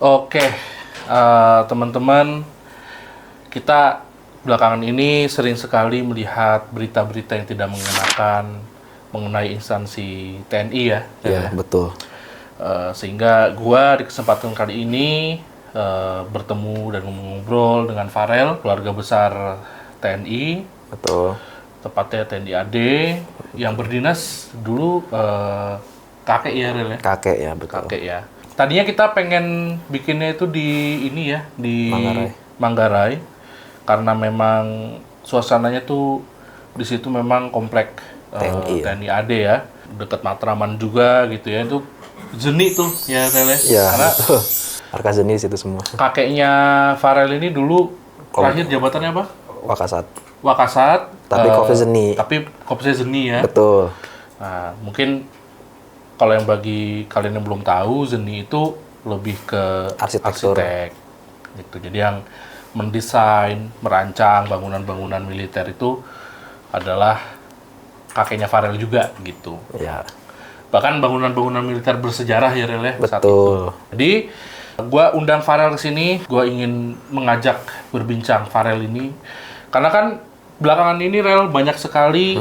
Oke, teman-teman, kita belakangan ini sering sekali melihat berita-berita yang tidak mengenakan mengenai instansi TNI ya. Iya, betul. Sehingga gua di kesempatan kali ini bertemu dan ngobrol dengan Farel, keluarga besar TNI, Betul. tepatnya TNI AD, yang berdinas dulu kakek ya, Rel ya? Kakek ya, betul. Kakek ya. Tadinya kita pengen bikinnya itu di ini ya, di Manggarai. Karena memang suasananya tuh di situ memang komplek TNI AD ya, dekat Matraman juga gitu ya. Itu Zeni tuh ya, Rel ya. Iya, Karena betul. Markas jenis itu semua. kakeknya Farel ini dulu terakhir jabatannya apa? Wakasat. Wakasat. Tapi Kopse Zeni. Tapi Kopse Zeni ya. Betul. Nah, mungkin kalau yang bagi kalian yang belum tahu, Zeni itu lebih ke Arsitektur. arsitek gitu. Jadi yang mendesain, merancang bangunan-bangunan militer itu adalah kakeknya Farel juga gitu. Ya, Bahkan bangunan-bangunan militer bersejarah ya, Rel ya, saat itu. betul. Jadi gua undang Farel ke sini, gua ingin mengajak berbincang Farel ini karena kan belakangan ini, Rel, banyak sekali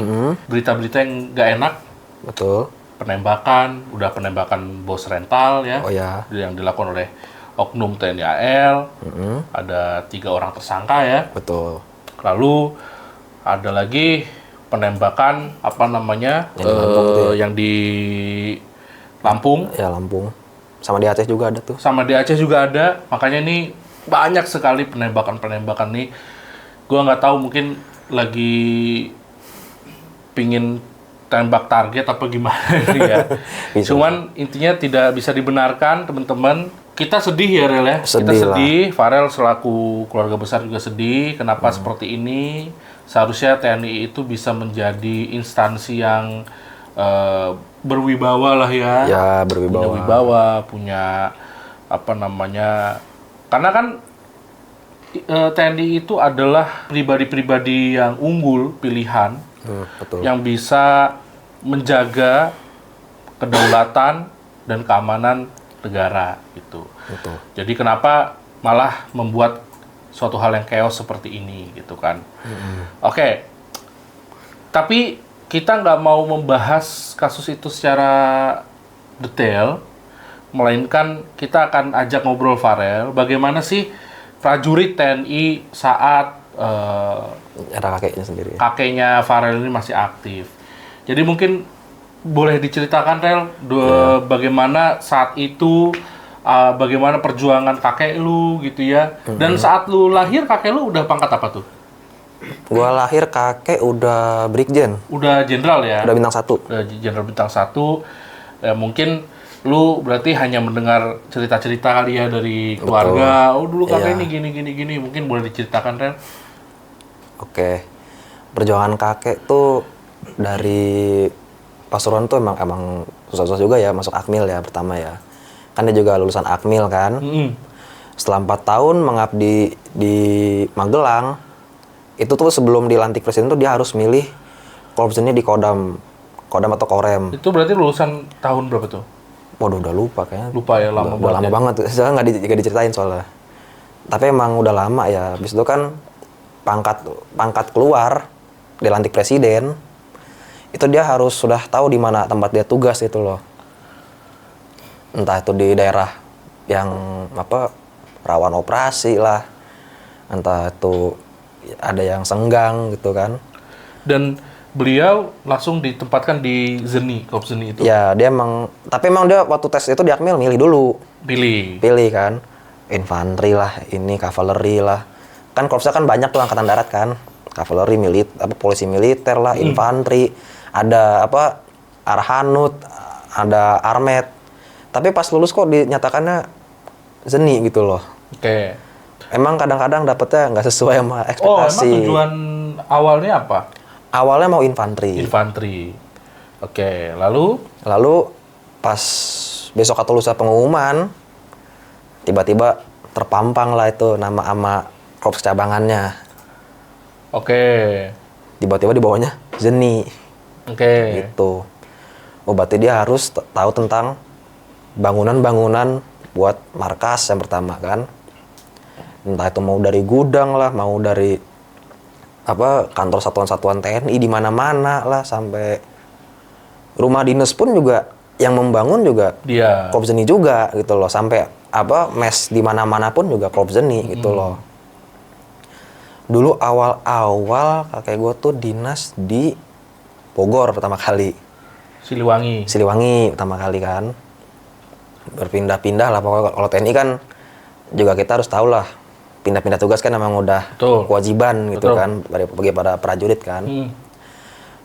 berita-berita yang nggak enak. Betul. Udah penembakan bos rental ya, Oh ya. yang dilakukan oleh oknum TNI AL. Ada 3 orang tersangka ya. Betul. Lalu ada lagi penembakan apa namanya yang di Lampung. Ya, Lampung. Sama di Aceh juga ada tuh. Sama di Aceh juga ada. Makanya ini banyak sekali penembakan nih. Gua nggak tahu, mungkin lagi pingin tembak target apa gimana ini ya. Cuman intinya tidak bisa dibenarkan, teman-teman. Kita sedih ya, Rel ya. Kita sedih. Farel selaku keluarga besar juga sedih. Kenapa seperti ini? Seharusnya TNI itu bisa menjadi instansi yang berwibawa lah ya. Ya, berwibawa. Punya wibawa, punya apa namanya? Karena kan TNI itu adalah pribadi-pribadi yang unggul, pilihan, Betul. yang bisa menjaga kedaulatan dan keamanan negara gitu. Betul. Jadi kenapa malah membuat suatu hal yang chaos seperti ini gitu kan? Oke. Tapi kita nggak mau membahas kasus itu secara detail, melainkan kita akan ajak ngobrol Farel, bagaimana sih prajurit TNI saat Era kakeknya sendiri. kakeknya Farel ini masih aktif. Jadi mungkin boleh diceritakan, Rel, bagaimana saat itu, bagaimana perjuangan kakek lu gitu ya. Dan saat lu lahir, kakek lu udah pangkat apa tuh? Gua lahir kakek udah Brigjen. Udah jenderal ya? Udah bintang 1. Udah jenderal bintang 1. Ya, mungkin lu berarti hanya mendengar cerita-cerita kali ya dari keluarga. Oh, dulu kakek ini gini. Mungkin boleh diceritakan, Rel? Oke. Perjuangan kakek tuh dari Pasuruan tuh emang susah-susah juga ya, masuk Akmil ya pertama ya. Kan dia juga lulusan Akmil kan. Setelah 4 tahun mengabdi di Magelang, itu tuh sebelum dilantik presiden tuh dia harus milih korpsnya di Kodam atau Korem. Itu berarti lulusan tahun berapa tuh? Waduh, udah lupa kayaknya. Lupa ya, lama Udah lama banget. Soalnya nggak diceritain soalnya. Tapi emang udah lama ya. Habis itu kan pangkat keluar, dilantik presiden, itu dia harus sudah tahu di mana tempat dia tugas itu loh. Entah itu di daerah yang rawan operasi lah, entah itu ada yang senggang gitu kan. Dan beliau langsung ditempatkan di Zeni, Korps Zeni itu? Ya, tapi emang dia waktu tes itu di Akmil milih dulu. Pilih kan. Infanteri lah, ini kavaleri lah. Kan korpsnya kan banyak tuh angkatan darat kan. Kavaleri, polisi militer lah, infanteri, ada Arhanut, ada Armet. Tapi pas lulus kok dinyatakannya Zeni gitu loh. Oke. Emang kadang-kadang dapetnya nggak sesuai sama ekspektasi. Emang tujuan awalnya apa? Awalnya mau infanteri. Oke, lalu pas besok atau lusa pengumuman, tiba-tiba terpampang lah itu nama sama korps cabangannya. Oke. Tiba-tiba di bawahnya Zeni. Oke. Gitu. Oh, berarti dia harus tahu tentang bangunan-bangunan buat markas yang pertama kan. Entah itu mau dari gudang lah, mau dari kantor satuan-satuan TNI di mana-mana lah, sampai rumah dinas pun juga yang membangun juga Dia. Kopzeni juga gitu loh, sampai mes di mana-mana pun juga Kopzeni gitu loh. Dulu awal-awal kakek gue tuh dinas di Bogor pertama kali. Siliwangi pertama kali kan. Berpindah-pindah lah pokoknya. Kalau TNI kan juga kita harus tahu lah, pindah-pindah tugas kan emang udah kewajiban gitu kan bagi para prajurit kan.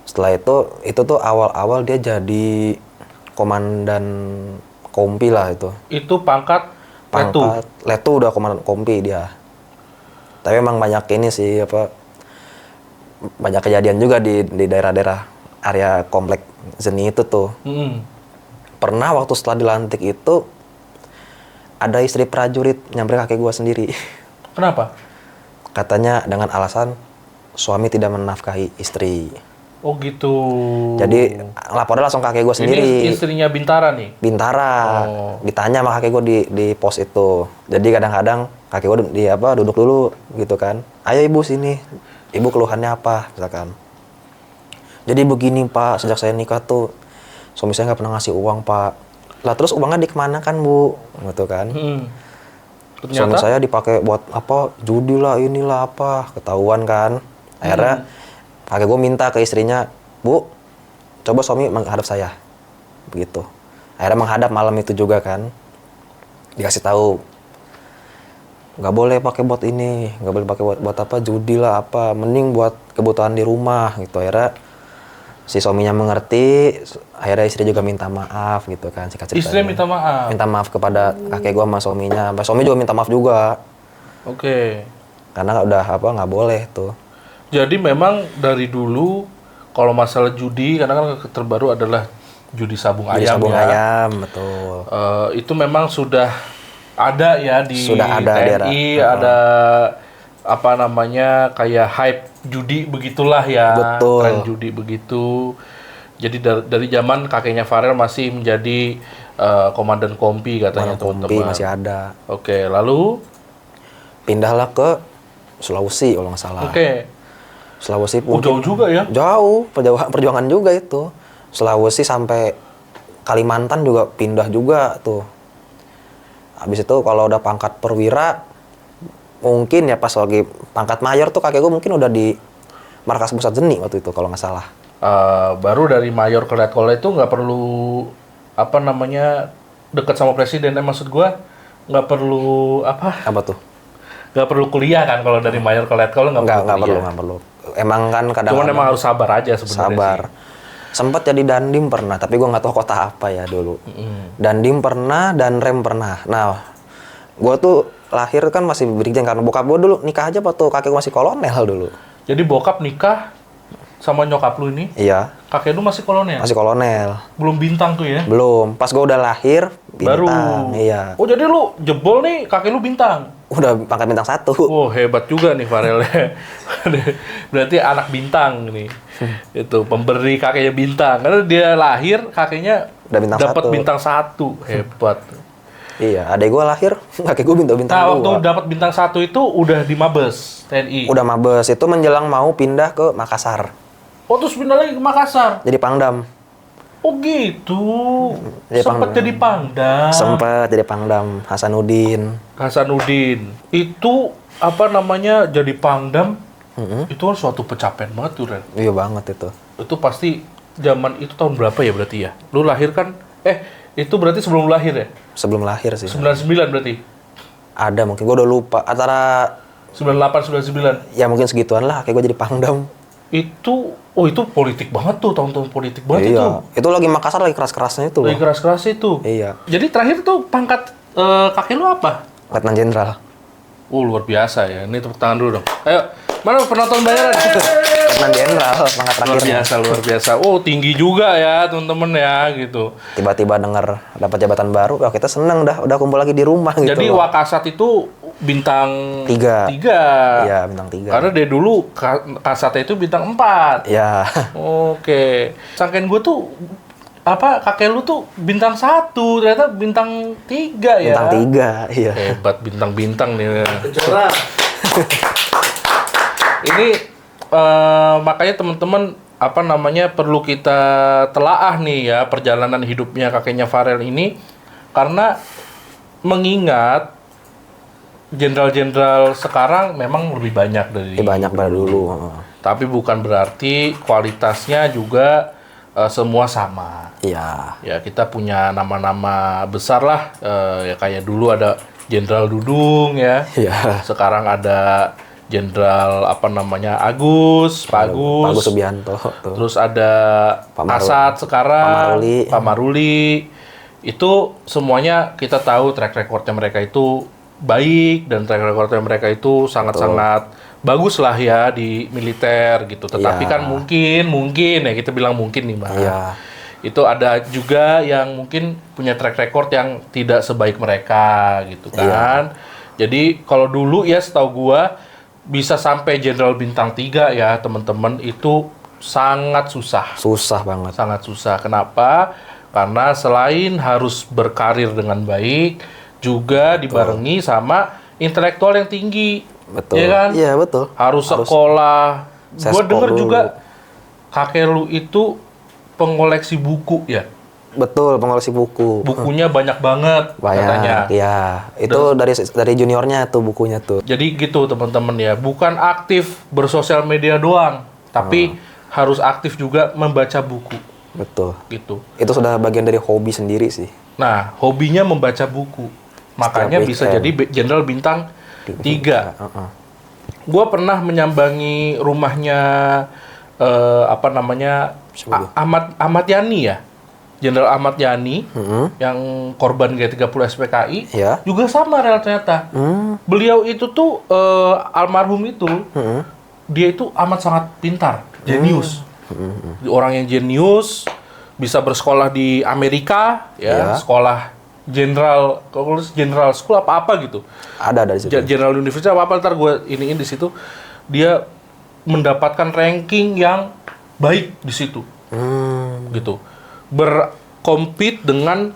Setelah itu tuh awal-awal dia jadi komandan kompi lah itu. Itu pangkat Letu udah komandan kompi dia. Tapi emang banyak ini sih banyak kejadian juga di daerah-daerah area komplek Zeni itu tuh. Pernah waktu setelah dilantik itu ada istri prajurit nyamperin kakek gua sendiri. Kenapa? Katanya dengan alasan suami tidak menafkahi istri. Oh gitu. Jadi lapornya langsung kakek gue sendiri. Ini istrinya Bintara nih? Bintara. Ditanya sama kakek gue di pos itu. Jadi kadang-kadang kakek gue duduk dulu gitu kan. Ayo ibu sini. Ibu keluhannya apa misalkan. Jadi begini pak, sejak saya nikah tuh suami saya nggak pernah ngasih uang pak. Lah terus uangnya dikemanakan bu? Gitu kan. Suami saya dipakai buat judi lah inilah ketahuan kan. Akhirnya kakek gue minta ke istrinya, bu, coba suami menghadap saya, begitu. Akhirnya menghadap malam itu juga kan, dikasih tahu, nggak boleh pakai buat ini, nggak boleh pakai buat judi lah mending buat kebutuhan di rumah gitu. Akhirnya si suaminya mengerti, akhirnya istri juga minta maaf gitu kan, singkat ceritanya. Istri minta maaf? Minta maaf kepada kakek gue sama suaminya, sampai suami juga minta maaf juga. Oke. Karena udah nggak boleh tuh. Jadi memang dari dulu kalau masalah judi, karena kan terbaru adalah judi sabung ayam. Sabung ayam, betul. Itu memang sudah ada ya di TNI, ada kayak hype judi begitulah ya. Betul. Tren judi begitu. Jadi dari zaman kakeknya Farel masih menjadi komandan kompi katanya teman-teman. Kompi masih ada. Oke, lalu pindahlah ke Sulawesi kalau nggak salah. Oke. Sulawesi jauh juga ya? Jauh, perjuangan juga itu. Sulawesi sampai Kalimantan juga pindah juga tuh. Habis itu kalau udah pangkat perwira, mungkin ya pas lagi pangkat mayor tuh kakek gue mungkin udah di markas pusat Zeni waktu itu kalau nggak salah. Baru dari mayor ke letkol itu nggak perlu dekat sama presiden. Maksud gue nggak perlu Apa tuh? Nggak perlu kuliah kan kalau dari mayor ke letkol nggak perlu. Emang kan kadang-kadang. Cuman emang harus sabar aja sebenarnya. Sabar. Sempat jadi dandim pernah, tapi gue nggak tahu kota apa ya dulu. Dandim pernah, dan rem pernah. Nah, gue tuh lahir kan masih brigjen karena bokap gue dulu nikah aja waktu kakek gue masih kolonel dulu. Jadi bokap nikah sama nyokap lu ini? Iya. Kakek lu masih kolonel? Masih kolonel. Belum bintang tuh ya? Belum. Pas gue udah lahir, bintang. Baru? Iya. Oh jadi lu jebol nih, kakek lu bintang? Udah pangkat bintang 1. Oh hebat juga nih Farelnya. Berarti anak bintang nih. Itu pemberi kakeknya bintang. Karena dia lahir kakeknya udah bintang dapat bintang 1. Hebat. Iya, adek gue lahir kakek gue bintang 2. Nah, waktu dapat bintang 1 itu udah di Mabes TNI. Udah Mabes, itu menjelang mau pindah ke Makassar. Oh, terus pindah lagi ke Makassar. Jadi Pangdam. Oh gitu. Sempat jadi Pangdam. Sempat jadi Pangdam, Hasanuddin. Itu jadi Pangdam? Itu kan suatu pencapaian banget tuh, Ren. Iya banget itu. Itu pasti zaman itu tahun berapa ya berarti ya? Lu lahir kan? Itu berarti sebelum lahir ya? Sebelum lahir sih. 99 berarti? Ada mungkin, gue udah lupa. Antara 98, 99? Ya mungkin segituan lah, kayak gue jadi Pangdam. Itu politik banget tuh, tahun-tahun politik banget iya. itu. Itu lagi Makassar lagi keras-kerasnya itu. Lagi keras-kerasnya itu? Iya. Jadi terakhir tuh pangkat kakek lu apa? Letnan Jenderal. Luar biasa ya. Ini tepuk tangan dulu dong. Ayo, mana penonton bayaran? Letnan Jenderal, pangkat terakhirnya. Luar biasa. Oh, tinggi juga ya, teman-teman ya, gitu. Tiba-tiba dengar dapat jabatan baru, kita seneng udah kumpul lagi di rumah gitu. Jadi Wakasat itu bintang 3. 3. Iya, bintang 3. Karena dari dulu Kasatnya itu bintang 4. Iya. Oke. Sangkain gue tuh apa kakek lu tuh bintang 1, ternyata bintang 3 ya. Bintang 3, iya. Hebat bintang-bintang nih. Kejora. Ini makanya teman-teman apa namanya perlu kita telaah nih ya perjalanan hidupnya kakeknya Farel ini, karena mengingat jenderal-jenderal sekarang memang lebih banyak dari Banyak pada dulu. tapi bukan berarti kualitasnya juga semua sama. Iya. Ya kita punya nama-nama besar lah, ya kayak dulu ada Jenderal Dudung ya. Iya. Sekarang ada Jenderal apa namanya Agus, Pak Pak Agus. Subianto. Tuh. Terus ada Pak Maruli. Asad sekarang, Pak Maruli. Pak Maruli. Itu semuanya kita tahu track recordnya mereka itu baik dan track recordnya mereka itu sangat-sangat bagus lah ya di militer gitu. Tetapi Iya. kan mungkin ya kita bilang mungkin nih Mbak. Iya. Itu ada juga yang mungkin punya track record yang tidak sebaik mereka gitu kan. Jadi kalau dulu ya setahu gua bisa sampai Jenderal Bintang 3 ya teman-teman itu sangat susah. Susah banget. Sangat susah. Kenapa? Karena selain harus berkarir dengan baik, juga dibarengi sama intelektual yang tinggi. Betul. Iya kan? Iya, betul. Harus sekolah. Gue seskol denger dulu. juga kakek lu itu pengoleksi buku ya. Betul, pengoleksi buku. Bukunya banyak banget katanya. Banyak, iya. Itu dari juniornya tuh bukunya tuh. Jadi gitu teman-teman ya, bukan aktif bersosial media doang, tapi harus aktif juga membaca buku Betul. gitu. Itu sudah bagian dari hobi sendiri sih. Nah, hobinya membaca buku. Makanya Setiap bisa weekend. jadi Jenderal Bintang 3. Heeh. Gua pernah menyambangi rumahnya apa namanya Siapa tuh? Ahmad Yani ya. Jenderal Ahmad Yani yang korban G30 SPKI Iya. juga sama real ternyata. Beliau itu tuh almarhum itu dia itu amat sangat pintar, jenius. Orang yang jenius, bisa bersekolah di Amerika ya, Iya. sekolah General School apa gitu. Ada di situ. General University apa ntar gue iniin di situ, dia mendapatkan ranking yang baik di situ gitu,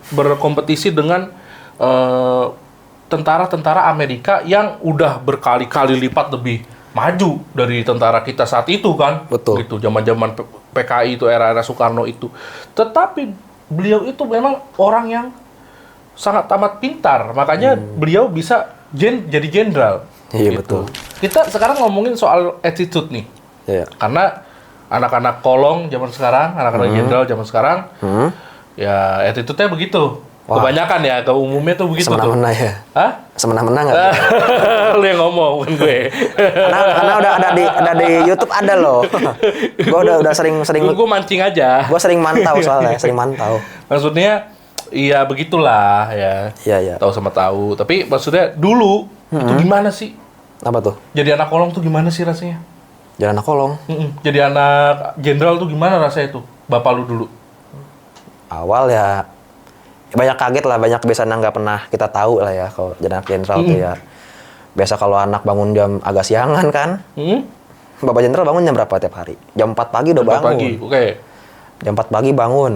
berkompetisi dengan tentara-tentara Amerika yang udah berkali-kali lipat lebih maju dari tentara kita saat itu kan. Betul. Gitu, zaman-zaman PKI itu, era-era Soekarno itu. Tetapi beliau itu memang orang yang sangat amat pintar, makanya beliau bisa jadi jenderal. Iya, gitu. betul. Kita sekarang ngomongin soal attitude nih, Iya. karena anak-anak kolong zaman sekarang, anak-anak jenderal zaman sekarang, ya attitude-nya begitu. Wah. Kebanyakan ya, ke umumnya tuh begitu tuh. Semena-mena ya. Hah? Semena-mena nggak? Lu yang ngomong, bukan gue. karena udah ada di YouTube ada loh. Gua udah sering Gue mancing aja. gua sering mantau soalnya, sering mantau. Maksudnya, iya begitulah ya. Iya, iya. Tahu sama tahu. Tapi maksudnya dulu itu gimana sih? Apa tuh? Jadi anak kolong tuh gimana sih rasanya? Jalan anak kolong. Jadi anak jenderal tuh gimana rasanya tuh? Bapak lu dulu? Awal ya banyak kaget lah, banyak kebiasaan yang nggak pernah kita tahu lah ya kalau jadi anak jenderal tuh ya. Biasa kalau anak bangun jam agak siangan kan. Bapak jenderal bangun jam berapa tiap hari? Jam 4 pagi udah bangun. Pagi, oke. Jam 4 pagi bangun.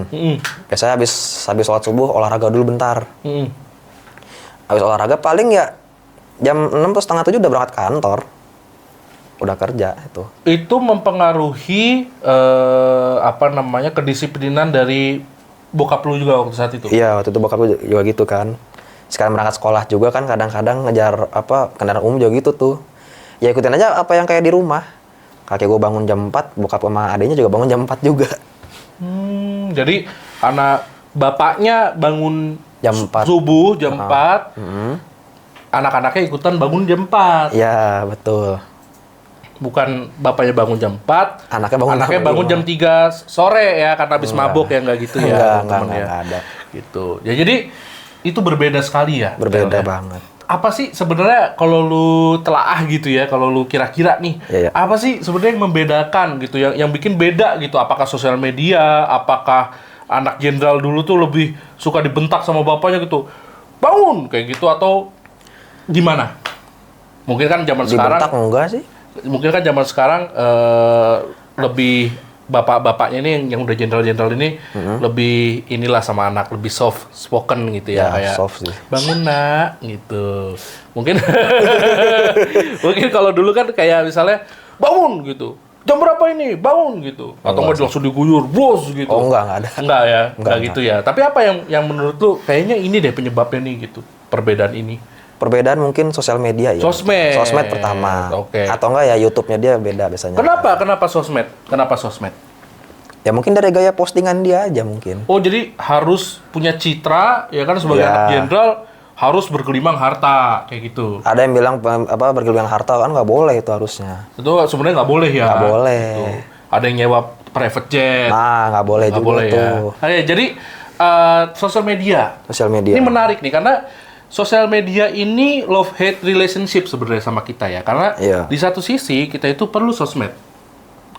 Biasanya habis sholat subuh olahraga dulu bentar. Habis olahraga paling ya jam 6 atau setengah 7 udah berangkat kantor. Udah kerja itu. Itu mempengaruhi apa namanya kedisiplinan dari bokap lu juga waktu saat itu? Iya, waktu itu bokap gue juga gitu kan. Sekarang berangkat sekolah juga kan kadang-kadang ngejar kendaraan umum juga gitu tuh. Ya ikutin aja apa yang kayak di rumah. Kakek gue bangun jam 4, bokap sama adiknya juga bangun jam 4 juga. Jadi anak bapaknya bangun Jam 4. subuh jam 4, anak-anaknya ikutan bangun jam 4. Iya, betul. Bukan bapaknya bangun jam 4, Anaknya bangun jam 3 sore ya karena habis mabuk ya, nggak gitu ya teman-teman ya. Enggak ada. Gitu. Ya jadi itu berbeda sekali ya. Berbeda Tel, ya? banget. Apa sih sebenarnya kalau lu telaah gitu ya, kalau lu kira-kira nih, Iya. apa sih sebenarnya yang membedakan gitu, yang bikin beda gitu? Apakah sosial media, apakah anak jenderal dulu tuh lebih suka dibentak sama bapaknya gitu, bangun kayak gitu, atau gimana? Mungkin kan zaman sekarang, Dibentak enggak sih? mungkin kan zaman sekarang lebih bapak-bapaknya ini yang udah jenderal-jenderal ini lebih inilah sama anak, lebih soft spoken gitu ya, kayak soft sih. bangun nak gitu. Mungkin mungkin kalau dulu kan kayak misalnya bangun gitu. Jam berapa ini? Bangun gitu. Atau nggak langsung diguyur, bos gitu. Oh enggak ada. Enggak ya, enggak Enggak. gitu ya. Tapi apa yang menurut lu kayaknya ini deh penyebabnya nih gitu. Perbedaan ini. Perbedaan mungkin sosial media ya. Sosmed. Sosmed pertama. Oke. Atau enggak ya YouTube-nya dia beda biasanya. Kenapa sosmed? Kenapa sosmed? Ya mungkin dari gaya postingan dia aja mungkin. Oh, jadi harus punya citra ya kan sebagai Ya. anak jenderal harus bergelimang harta kayak gitu. Ada yang bilang bergelimang harta kan nggak boleh itu harusnya. Itu sebenarnya nggak boleh ya. Nggak boleh. Gitu. Ada yang nyewa private jet. Nah, nggak boleh Nggak juga boleh tuh. ya. Jadi sosial media. Sosial media. Ini menarik nih karena sosial media ini love hate relationship sebenarnya sama kita ya. Karena Iya. di satu sisi kita itu perlu sosmed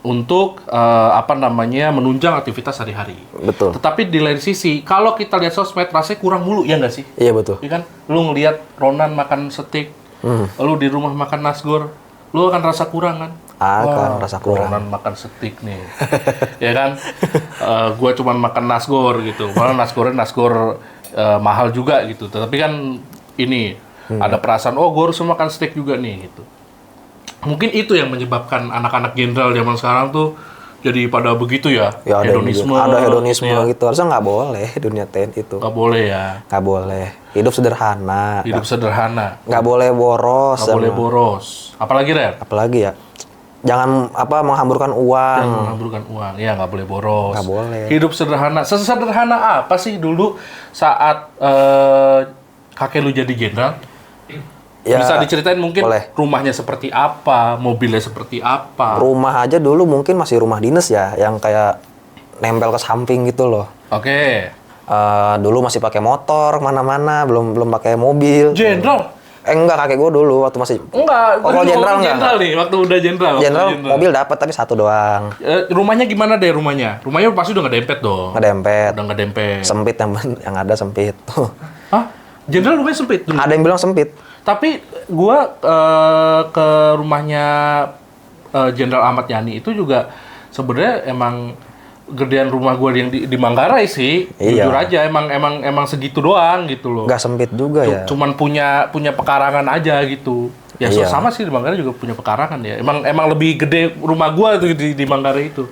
untuk menunjang aktivitas sehari-hari. Betul. Tetapi di lain sisi kalau kita lihat sosmed rasanya kurang mulu ya nggak sih? Iya betul. Iya kan? Lu ngelihat Ronan makan steak, lu di rumah makan nasgor, lu akan rasa kurang kan? Akan rasa kurang. Ronan makan steak nih, ya kan? Gua cuma makan nasgor gitu, malah nasgornya nasgor mahal juga gitu. Tapi kan ini ada perasaan, oh gua harus makan steak juga nih gitu. Mungkin itu yang menyebabkan anak-anak jenderal zaman sekarang tuh jadi pada begitu ya, Ya ada hedonisme ya. gitu. Harusnya nggak boleh dunia TNI itu. Nggak boleh ya, Nggak boleh. Hidup sederhana. hidup sederhana, Nggak boleh boros. nggak boleh sama- boros. Apalagi Ren? Apalagi ya. Jangan menghamburkan uang. Yang menghamburkan uang, ya nggak boleh boros. Nggak boleh. Hidup sederhana. Sesederhana apa sih dulu saat kakek lu jadi jenderal? Ya, Bisa diceritain mungkin boleh. rumahnya seperti apa, mobilnya seperti apa? Rumah aja dulu mungkin masih rumah dinas ya, yang kayak nempel ke samping gitu loh. Oke. Dulu masih pakai motor mana-mana, belum pakai mobil. Jenderal? Enggak, kakek gue dulu waktu masih Enggak. Oh, kalau jenderal enggak? Jenderal nih, waktu udah jenderal. waktu jenderal mobil dapat tapi satu doang. Rumahnya gimana deh rumahnya? Rumahnya pasti udah nggak dempet dong. Ngedempet. Udah nggak dempet. Sempit yang ada sempit. Hah? Jenderal rumahnya sempit dulu? Ada yang bilang sempit. Tapi gua ke rumahnya Jenderal Ahmad Yani itu juga sebenarnya emang gedean rumah gua yang di Manggarai sih. Iya. Jujur aja emang segitu doang gitu loh. Nggak sempit juga ya. Cuman punya pekarangan aja gitu. Ya Iya. sama sih di Manggarai juga punya pekarangan ya. Emang lebih gede rumah gua tuh di Manggarai itu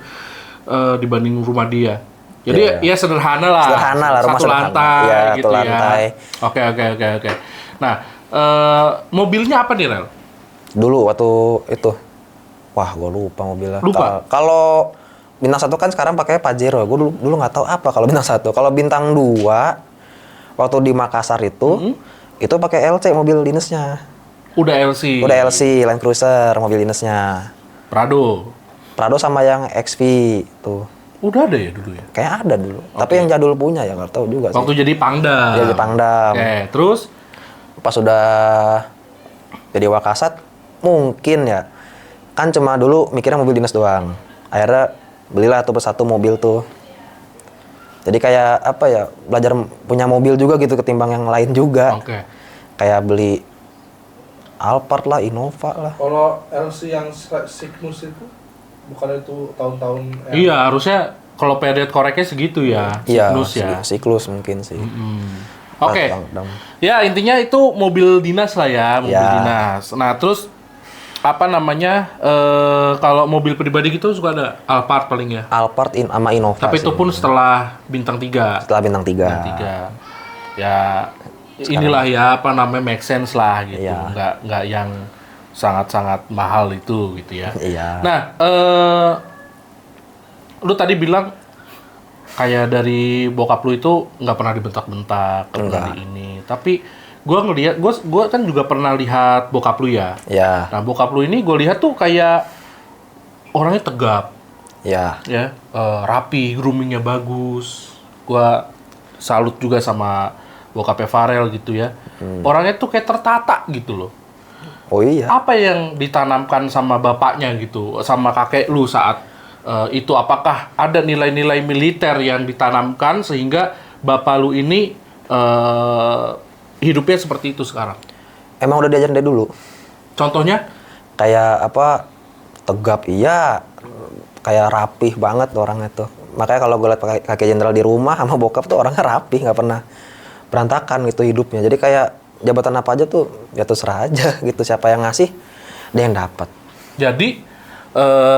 dibanding rumah dia. Jadi ya sederhana lah. Sederhana lah, rumah satu sederhana. lantai Iya, gitu satu lantai. ya. Oke. Nah, mobilnya apa nih, Rel? Dulu waktu itu. Wah, gue lupa mobilnya. Lupa? Kalau bintang 1 kan sekarang pakai Pajero. Gue dulu nggak tahu apa kalau bintang 1. Kalau bintang 2 waktu di Makassar itu pakai LC mobil dinasnya. Udah LC. Udah LC Land Cruiser mobil dinasnya. Prado. Prado sama yang XV tuh. Udah ada ya dulu ya? Kayak ada dulu. Tapi yang jadul punya ya nggak tahu juga sih. Waktu jadi Pangdam. Jadi Pangdam. Oke, terus? Pas udah jadi Wakasat mungkin ya. Kan cuma dulu mikirnya mobil dinas doang. Akhirnya belilah tuh satu mobil tuh. Jadi kayak apa ya, belajar punya mobil juga gitu ketimbang yang lain juga. Oke. Kayak beli Alphard lah, Innova lah. Kalau LC yang Cygnus itu bukan itu tahun-tahun Iya, harusnya kalau pedet koreknya segitu ya. Cygnus ya. Siklus mungkin sih. Oke. Pangdam. Ya, intinya itu mobil dinas lah ya, mobil Ya. dinas. Nah, terus apa namanya? Kalau mobil pribadi gitu suka ada Alphard paling ya. Alphard sama Innova Tapi sih. itu pun setelah bintang 3. Setelah bintang 3. Ya inilah ya apa namanya make sense lah gitu. Iya. Nggak yang sangat-sangat mahal itu gitu ya. Iya. Nah, lu tadi bilang kayak dari bokap lu itu nggak pernah dibentak-bentak, nggak pernah di ini. Tapi gua ngelihat, gua kan juga pernah lihat bokap lu ya. Ya. Nah, bokap lu ini gue lihat tuh kayak orangnya tegap, Ya. ya, rapi, groomingnya bagus. Gua salut juga sama bokapnya Farel gitu ya. Orangnya tuh kayak tertata gitu loh. Oh iya. Apa yang ditanamkan sama bapaknya gitu, sama kakek lu saat itu? Apakah ada nilai-nilai militer yang ditanamkan sehingga bapak lu ini hidupnya seperti itu sekarang? Emang udah diajarin dari dulu. Contohnya? Kayak apa, tegap iya, kayak rapih banget tuh orangnya tuh. Makanya kalau gue liat kakek jenderal di rumah sama bokap tuh orangnya rapih, nggak pernah berantakan gitu hidupnya. Jadi kayak jabatan apa aja tuh ya terserah aja gitu, siapa yang ngasih dia yang dapat. Jadi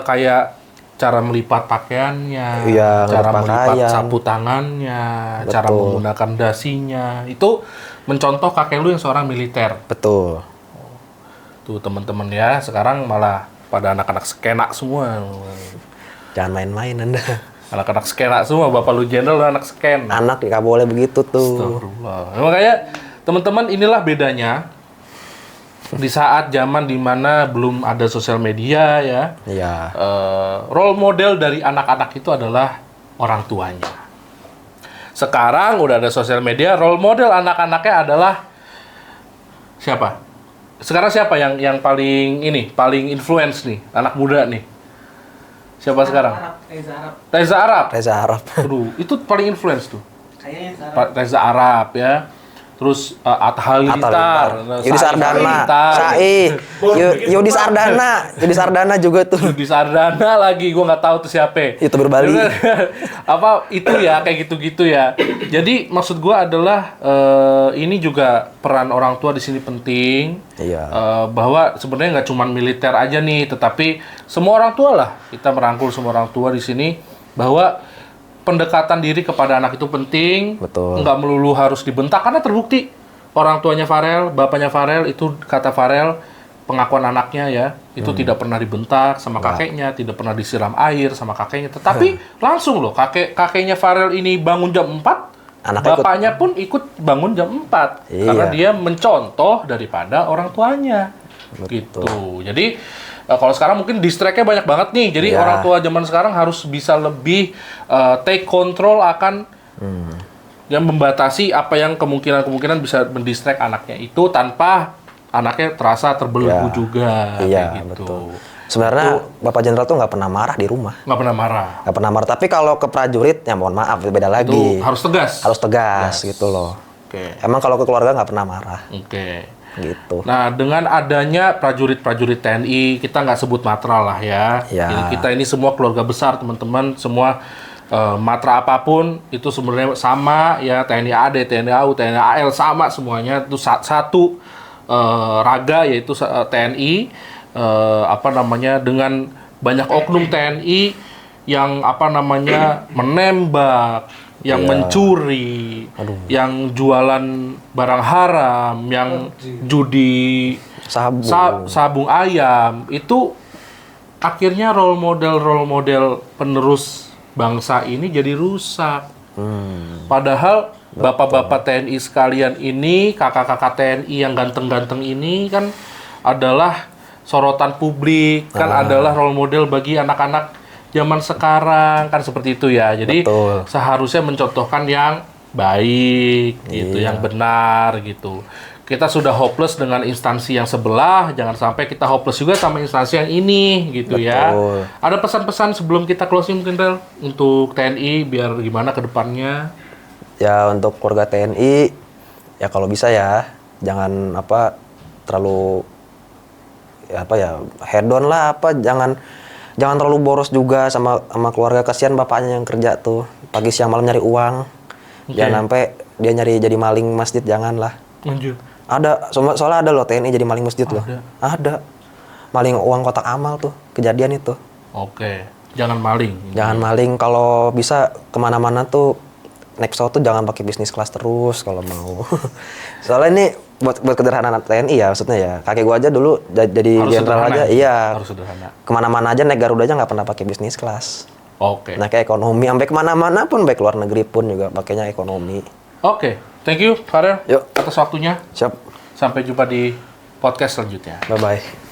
kayak cara melipat pakaiannya, Iya, cara melipat pakaian. sapu tangannya, Betul. cara menggunakan dasinya, itu mencontoh kakek lu yang seorang militer. Betul. Tuh teman-teman ya, sekarang malah pada anak-anak skena semua. Jangan main-main Anda. Anak-anak skena semua, bapak lu jenderal, lu anak sken. Anak nggak boleh begitu tuh. Astagfirullah. Makanya teman-teman inilah bedanya di saat zaman dimana belum ada sosial media ya. Iya. Role model dari anak-anak itu adalah orang tuanya. Sekarang udah ada sosial media, role model anak-anaknya adalah siapa? Sekarang siapa yang paling influence nih, anak muda nih? Siapa sekarang? Reza Arab. Reza Arab. Aduh, itu paling influence tuh. Kayaknya Pak Reza Arab ya. Terus Atta Halilintar, Yudi Sardana, Yudi Sardana juga tuh. Yudi Sardana lagi, gue nggak tahu tuh siapa. YouTuber Bali. Apa itu ya, kayak gitu-gitu ya. Jadi maksud gue adalah ini juga peran orang tua di sini penting. Iya. Bahwa sebenarnya nggak cuma militer aja nih, tetapi semua orang tua lah. Kita merangkul semua orang tua di sini bahwa pendekatan diri kepada anak itu penting. Betul. Nggak melulu harus dibentak, karena terbukti orang tuanya Farel, bapaknya Farel, itu kata Farel, pengakuan anaknya ya, itu tidak pernah dibentak sama kakeknya, tidak pernah disiram air sama kakeknya, tetapi langsung loh, kakeknya Farel ini bangun jam 4, Anaknya bapaknya pun ikut bangun jam 4, Iya. karena dia mencontoh daripada orang tuanya. Gitu. Jadi kalau sekarang mungkin distract-nya banyak banget nih. Jadi Iya. orang tua zaman sekarang harus bisa lebih take control akan yang membatasi apa yang kemungkinan bisa mendistract anaknya itu tanpa anaknya terasa terbelenggu Ya. juga. Iya, kayak gitu. betul. Sebenarnya Bapak Jenderal tuh nggak pernah marah di rumah. Nggak pernah marah. Nggak pernah marah. Tapi kalau ke prajurit, ya mohon maaf, beda lagi. Itu harus tegas. Harus tegas gitu loh. Oke. Emang kalau ke keluarga nggak pernah marah. Oke. Gitu. Nah, dengan adanya prajurit-prajurit TNI, kita nggak sebut matra lah ya. Ya. Jadi kita ini semua keluarga besar, teman-teman. Semua matra apapun itu sebenarnya sama ya. TNI AD, TNI AU, TNI AL sama semuanya. Itu satu raga, yaitu TNI. Dengan banyak oknum TNI yang menembak, yang Iya. mencuri, yang jualan barang haram, yang judi sabung ayam, itu akhirnya role model penerus bangsa ini jadi rusak. Padahal bapak-bapak TNI sekalian ini, kakak-kakak TNI yang ganteng-ganteng ini kan adalah sorotan publik, kan adalah role model bagi anak-anak zaman sekarang, kan seperti itu ya. Jadi Betul. seharusnya mencontohkan yang baik gitu, Iya. yang benar gitu. Kita sudah hopeless dengan instansi yang sebelah, jangan sampai kita hopeless juga sama instansi yang ini gitu ya. Betul. Ada pesan-pesan sebelum kita closing mungkin Rel, untuk TNI biar gimana ke depannya? Ya untuk keluarga TNI, ya kalau bisa ya jangan terlalu head on lah, jangan terlalu boros juga sama keluarga. Kasihan bapaknya yang kerja tuh pagi siang malam nyari uang. Oke. Jangan sampai dia nyari jadi maling masjid, janganlah. Lanjut. Ada soalnya ada loh TNI jadi maling masjid loh. Ada. Maling uang kotak amal tuh, kejadian itu. Oke, jangan maling. Jangan maling, kalau bisa kemana-mana tuh naik pesawat tuh jangan pakai bisnis kelas terus kalau mau. Soalnya ini buat kederhanaan TNI ya, maksudnya ya. Kakek gua aja dulu jadi Harus jenderal sederhana aja, ya? iya. Harus sederhana. Kemana-mana aja naik Garuda aja nggak pernah pakai bisnis kelas. Oke. Nah kayak ekonomi, sampai kemana-mana pun, baik luar negeri pun juga pakainya ekonomi. Oke, thank you Farel Yuk. atas waktunya. Siap, Sampai jumpa di podcast selanjutnya. bye-bye.